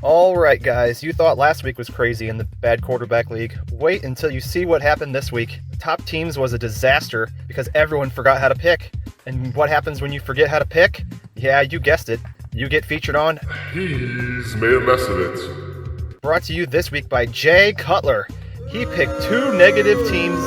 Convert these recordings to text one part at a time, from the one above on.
All right, guys, you thought last week was crazy in the bad quarterback league. Wait until you see what happened this week. Top teams was a disaster because everyone forgot how to pick. And what happens when you forget how to pick? Yeah, you guessed it. You get featured on He's made a mess of it. Brought to you this week by Jay Cutler. He picked two negative teams.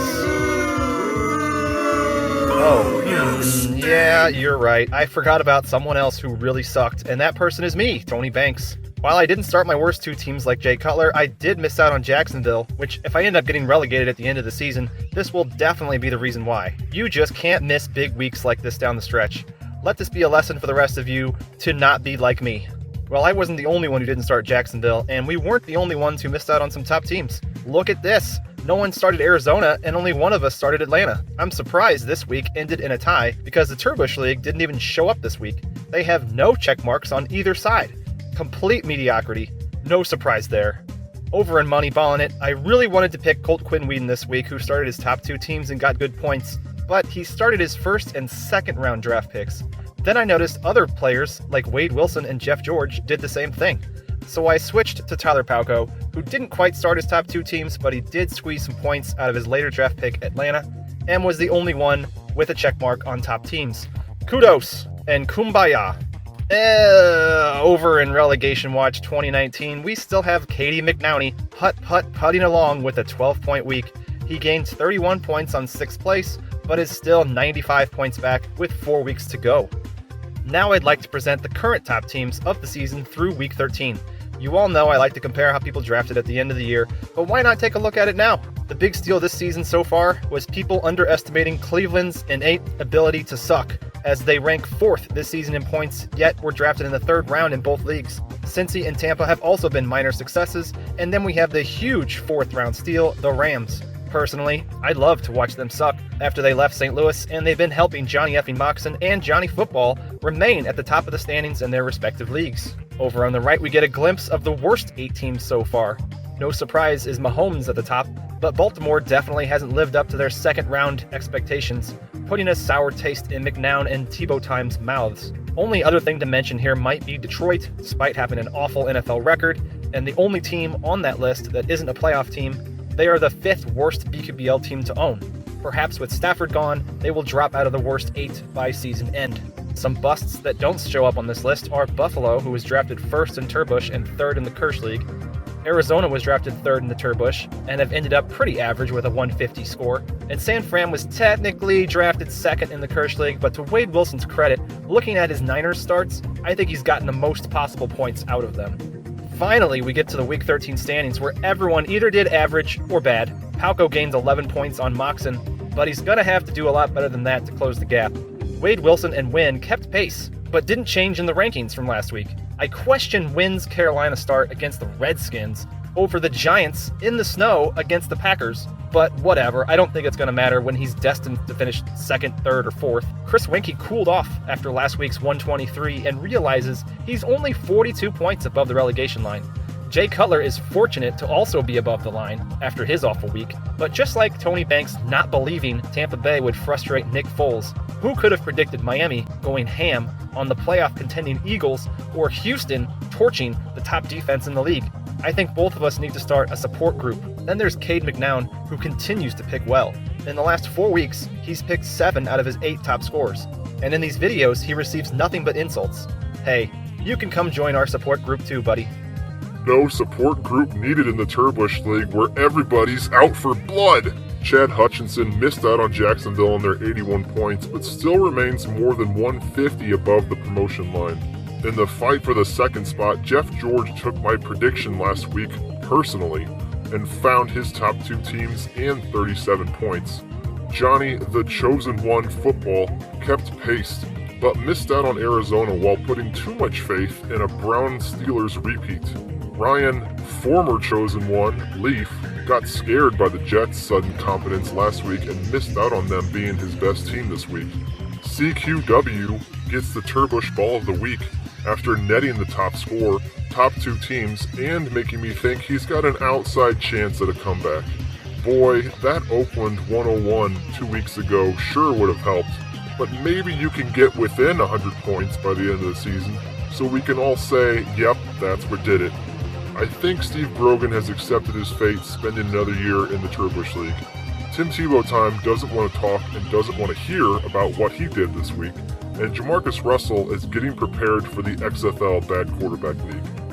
Yeah, you're right. I forgot about someone else who really sucked, and that person is me, Tony Banks. While I didn't start my worst two teams like Jay Cutler, I did miss out on Jacksonville, which if I end up getting relegated at the end of the season, this will definitely be the reason why. You just can't miss big weeks like this down the stretch. Let this be a lesson for the rest of you to not be like me. Well, I wasn't the only one who didn't start Jacksonville, and we weren't the only ones who missed out on some top teams. Look at this. No one started Arizona, and only one of us started Atlanta. I'm surprised this week ended in a tie because the Turbush League didn't even show up this week. They have no check marks on either side. Complete mediocrity. No surprise there. Over in Moneyballin' It, I really wanted to pick Colt Quinweden this week, who started his top two teams and got good points, but he started his first and second round draft picks. Then I noticed other players like Wade Wilson and Jeff George did the same thing. So I switched to Tyler Palko, who didn't quite start his top two teams, but he did squeeze some points out of his later draft pick, Atlanta, and was the only one with a check mark on top teams. Kudos and kumbaya. Over in Relegation Watch 2019, we still have Katie McNowney putting along with a 12-point week. He gained 31 points on 6th place, but is still 95 points back with 4 weeks to go. Now I'd like to present the current top teams of the season through week 13. You all know I like to compare how people drafted at the end of the year, but why not take a look at it now? The big steal this season so far was people underestimating Cleveland's innate ability to suck, as they rank 4th this season in points, yet were drafted in the 3rd round in both leagues. Cincy and Tampa have also been minor successes, and then we have the huge 4th round steal, the Rams. Personally, I love to watch them suck after they left St. Louis, and they've been helping Johnny effing Moxon and Johnny Football remain at the top of the standings in their respective leagues. Over on the right, we get a glimpse of the worst 8 teams so far. No surprise is Mahomes at the top, but Baltimore definitely hasn't lived up to their second round expectations, putting a sour taste in McNown and Tebow Time's mouths. Only other thing to mention here might be Detroit, despite having an awful NFL record, and the only team on that list that isn't a playoff team. They are the 5th worst BQBL team to own. Perhaps with Stafford gone, they will drop out of the worst 8 by season end. Some busts that don't show up on this list are Buffalo, who was drafted 1st in Turbush and 3rd in the Kirsch League. Arizona was drafted 3rd in the Turbush and have ended up pretty average with a 150 score. And San Fran was technically drafted 2nd in the Kirsch League, but to Wade Wilson's credit, looking at his Niners starts, I think he's gotten the most possible points out of them. Finally, we get to the Week 13 standings where everyone either did average or bad. Palko gains 11 points on Moxon, but he's going to have to do a lot better than that to close the gap. Wade Wilson and Wynn kept pace, but didn't change in the rankings from last week. I question Wynn's Carolina start against the Redskins over the Giants in the snow against the Packers, but whatever, I don't think it's going to matter when he's destined to finish 2nd, 3rd, or 4th. Chris Winkie cooled off after last week's 123 and realizes he's only 42 points above the relegation line. Jay Cutler is fortunate to also be above the line after his awful week, but just like Tony Banks not believing Tampa Bay would frustrate Nick Foles, who could have predicted Miami going ham on the playoff contending Eagles or Houston torching the top defense in the league? I think both of us need to start a support group. Then there's Cade McNown, who continues to pick well. In the last 4 weeks, he's picked 7 out of his 8 top scores. And in these videos, he receives nothing but insults. Hey, you can come join our support group too, buddy. No support group needed in the Turbush League where everybody's out for blood. Chad Hutchinson missed out on Jacksonville on their 81 points, but still remains more than 150 above the promotion line. In the fight for the 2nd spot, Jeff George took my prediction last week personally and found his top 2 teams and 37 points. Johnny, the chosen one football, kept pace, but missed out on Arizona while putting too much faith in a Brown Steelers repeat. Ryan, former chosen one, Leaf, got scared by the Jets' sudden competence last week and missed out on them being his best team this week. CQW gets the Turbush Ball of the Week after netting the top score, top 2 teams, and making me think he's got an outside chance at a comeback. Boy, that Oakland 101 2 weeks ago sure would have helped, but maybe you can get within 100 points by the end of the season, so we can all say, yep, that's what did it. I think Steve Brogan has accepted his fate spending another year in the Turbush League. Tim Tebow time doesn't want to talk and doesn't want to hear about what he did this week, and Jamarcus Russell is getting prepared for the XFL Bad Quarterback League.